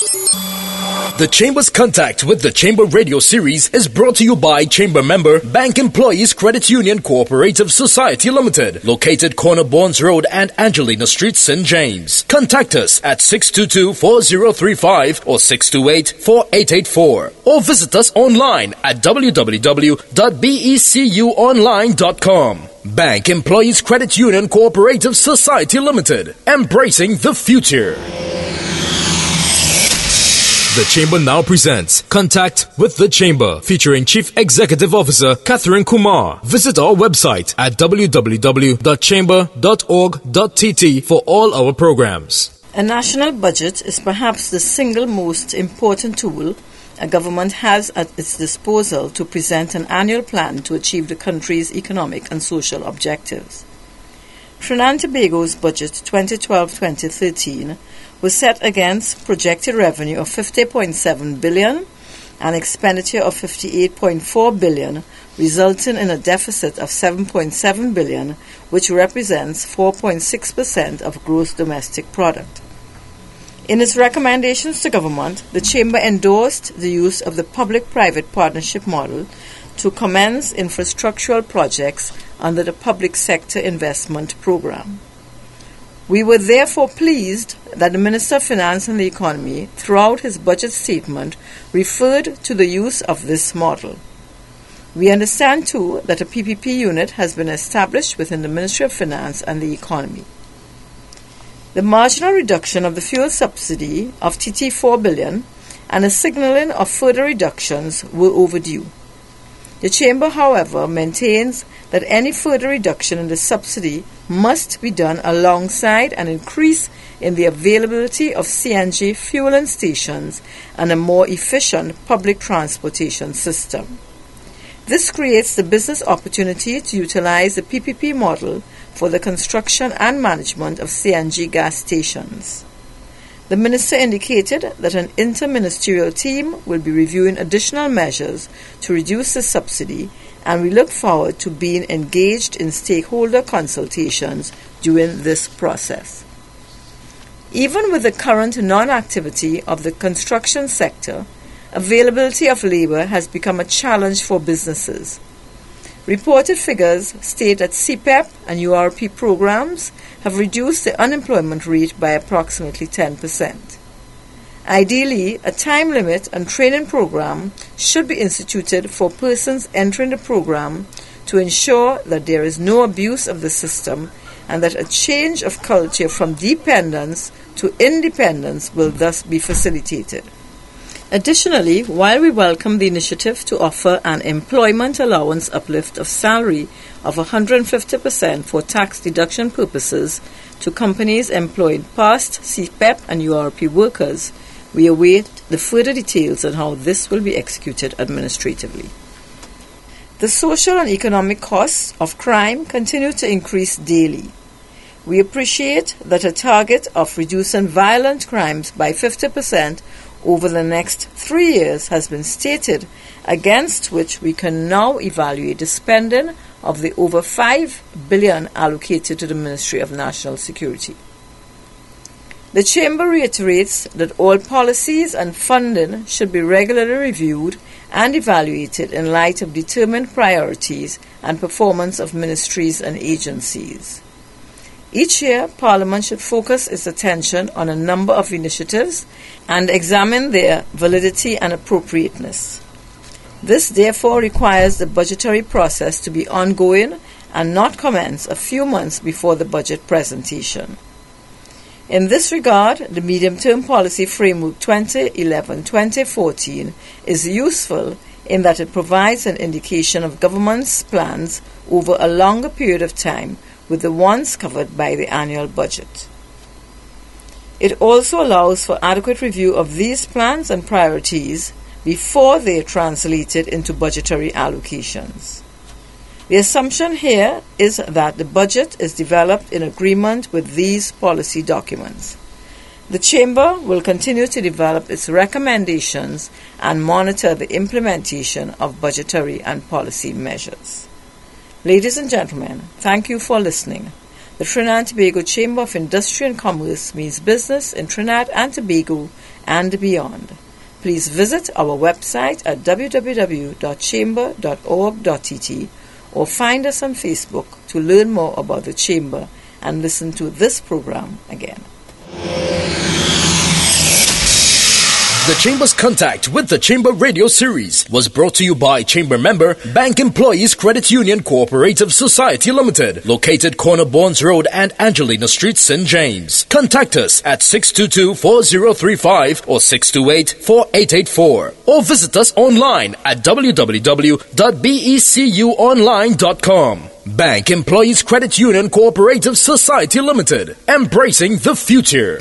The Chamber's Contact with the Chamber radio series is brought to you by Chamber member Bank Employees Credit Union Cooperative Society Limited, located Corner Bonds Road and Angelina Street, St. James. Contact us at 622-4035 or 628-4884 or visit us online at www.becuonline.com. Bank Employees Credit Union Cooperative Society Limited, embracing the future. The Chamber now presents Contact with the Chamber, featuring Chief Executive Officer Catherine Kumar. Visit our website at www.chamber.org.tt for all our programs. A national budget is perhaps the single most important tool a government has at its disposal to present an annual plan to achieve the country's economic and social objectives. Trinidad and Tobago's budget 2012-2013 was set against projected revenue of $50.7 billion and expenditure of $58.4 billion, resulting in a deficit of $7.7 billion, which represents 4.6% of gross domestic product. In its recommendations to government, the Chamber endorsed the use of the public-private partnership model to commence infrastructural projects under the Public Sector Investment Program. We were therefore pleased that the Minister of Finance and the Economy, throughout his budget statement, referred to the use of this model. We understand, too, that a PPP unit has been established within the Ministry of Finance and the Economy. The marginal reduction of the fuel subsidy of $4 billion and a signalling of further reductions were overdue. The Chamber, however, maintains that any further reduction in the subsidy must be done alongside an increase in the availability of CNG fueling stations and a more efficient public transportation system. This creates the business opportunity to utilize the PPP model for the construction and management of CNG gas stations. The Minister indicated that an interministerial team will be reviewing additional measures to reduce the subsidy, and we look forward to being engaged in stakeholder consultations during this process. Even with the current non-activity of the construction sector, availability of labor has become a challenge for businesses. Reported figures state that CPEP and URP programs have reduced the unemployment rate by approximately 10%. Ideally, a time limit and training program should be instituted for persons entering the program to ensure that there is no abuse of the system and that a change of culture from dependence to independence will thus be facilitated. Additionally, while we welcome the initiative to offer an employment allowance uplift of salary of 150% for tax deduction purposes to companies employing past CPEP and URP workers, we await the further details on how this will be executed administratively. The social and economic costs of crime continue to increase daily. We appreciate that a target of reducing violent crimes by 50% over the next 3 years has been stated, against which we can now evaluate the spending of the over $5 billion allocated to the Ministry of National Security. The Chamber reiterates that all policies and funding should be regularly reviewed and evaluated in light of determined priorities and performance of ministries and agencies. Each year, Parliament should focus its attention on a number of initiatives and examine their validity and appropriateness. This therefore requires the budgetary process to be ongoing and not commence a few months before the budget presentation. In this regard, the Medium-Term Policy Framework 2011-2014 is useful in that it provides an indication of government's plans over a longer period of time with the ones covered by the annual budget. It also allows for adequate review of these plans and priorities before they are translated into budgetary allocations. The assumption here is that the budget is developed in agreement with these policy documents. The Chamber will continue to develop its recommendations and monitor the implementation of budgetary and policy measures. Ladies and gentlemen, thank you for listening. The Trinidad and Tobago Chamber of Industry and Commerce means business in Trinidad and Tobago and beyond. Please visit our website at www.chamber.org.tt or find us on Facebook to learn more about the Chamber and listen to this program again. The Chamber's Contact with the Chamber radio series was brought to you by Chamber member Bank Employees Credit Union Cooperative Society Limited, located Corner Bonds Road and Angelina Street, St. James. Contact us at 622-4035 or 628-4884 or visit us online at www.becuonline.com. Bank Employees Credit Union Cooperative Society Limited, embracing the future.